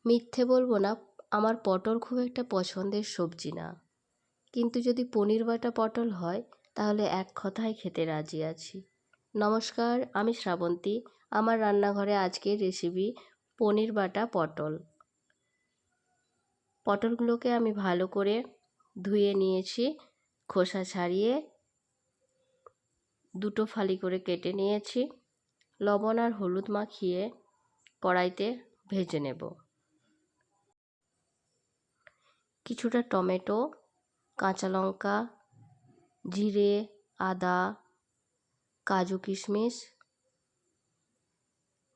মিথ্যে বলবো না, আমার পটল খুব একটা পছন্দের সবজি না, কিন্তু যদি পনির বাটা পটল হয় তাহলে এক কথায় খেতে রাজি আছি। নমস্কার, আমি শ্রাবন্তী। আমার রান্নাঘরে আজকের রেসিপি পনির বাটা পটল। পটলগুলোকে আমি ভালো করে ধুয়ে নিয়েছি, খোসা ছাড়িয়ে দুটো ফালি করে কেটে নিয়েছি। লবণ আর হলুদ মাখিয়ে কড়াইতে ভেজে নেব। কিছুটা টমেটো, কাঁচা লঙ্কা, জিরে, আদা, কাজু কিশমিশ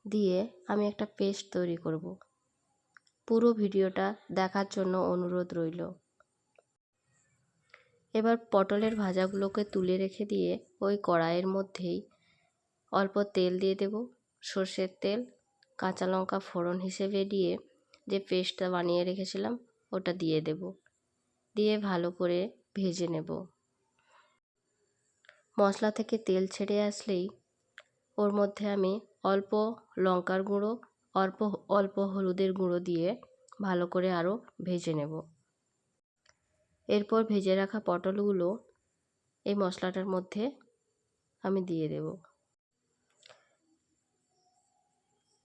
দিয়ে আমি একটা পেস্ট তৈরি করব। পুরো ভিডিওটা দেখার জন্য অনুরোধ রইল। এবার পটলের ভাজাগুলোকে তুলে রেখে দিয়ে ওই কড়াইয়ের মধ্যেই অল্প তেল দিয়ে দেব, সর্ষের তেল। কাঁচা লঙ্কা ফোড়ন হিসেবে দিয়ে যে পেস্টটা বানিয়ে রেখেছিলাম ওটা দিয়ে দেব, দিয়ে ভালো করে ভেজে নেব। মশলা থেকে তেল ছেড়ে আসলেই ওর মধ্যে আমি অল্প লঙ্কার গুঁড়ো, অল্প অল্প হলুদের গুঁড়ো দিয়ে ভালো করে আরও ভেজে নেব। এরপর ভেজে রাখা পটলগুলো এই মশলাটার মধ্যে আমি দিয়ে দেব।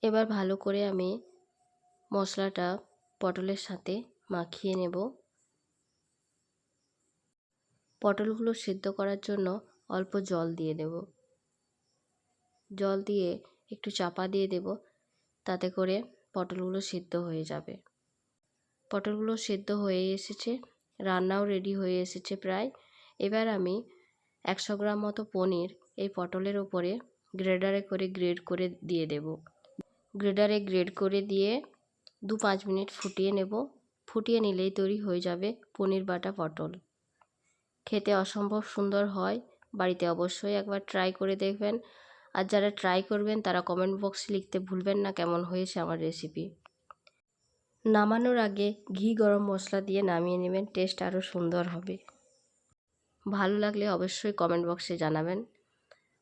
এবার ভালো করে আমি মশলাটা পটলের সাথে মাখিয়ে নেব। পটলগুলো সিদ্ধ করার জন্য অল্প জল দিয়ে দেব। জল দিয়ে একটু চাপা দিয়ে দেব, তাতে করে পটলগুলো সিদ্ধ হয়ে যাবে। পটলগুলো সিদ্ধ হয়ে এসেছে, রান্নাও রেডি হয়ে এসেছে প্রায়। এবার আমি 100 গ্রাম মতো পনির এই পটলের ওপরে গ্রেডারে করে গ্রেড করে দিয়ে দেব। গ্রেডারে গ্রেড করে দিয়ে 2-5 মিনিট ফুটিয়ে নেব। ফুটিয়ে নিলেই তৈরি হয়ে যাবে পনির বাটা পটল। খেতে অসম্ভব সুন্দর হয়। বাড়িতে অবশ্যই একবার ট্রাই করে দেখবেন। আর যারা ট্রাই করবেন তারা কমেন্ট বক্সে লিখতে ভুলবেন না কেমন হয়েছে আমার রেসিপি। নামানোর আগে ঘি গরম মশলা দিয়ে নামিয়ে নেবেন, টেস্ট আরও সুন্দর হবে। ভালো লাগলে অবশ্যই কমেন্ট বক্সে জানাবেন।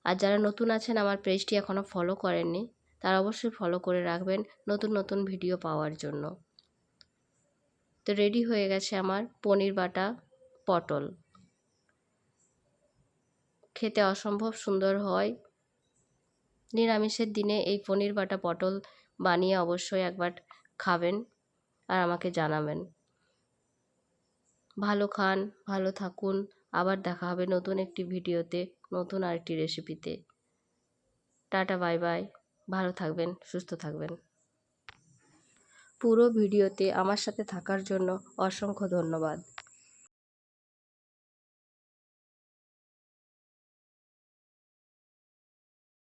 আর যারা নতুন আছেন, আমার পেজটি এখনও ফলো করেননি, তারা অবশ্যই ফলো করে রাখবেন নতুন নতুন ভিডিও পাওয়ার জন্য। তো রেডি হয়ে গেছে আমার পনির বাটা পটল। খেতে অসম্ভব সুন্দর হয়। নিরামিষের দিনে এই পনির বাটা পটল বানিয়ে অবশ্যই একবার খাবেন আর আমাকে জানাবেন। ভালো খান, ভালো থাকুন। আবার দেখা হবে নতুন একটি ভিডিওতে, নতুন আরেকটি রেসিপিতে। Tata, bye bye. ভালো থাকবেন, সুস্থ থাকবেন। পুরো ভিডিওতে আমার সাথে থাকার জন্য অসংখ্য ধন্যবাদ।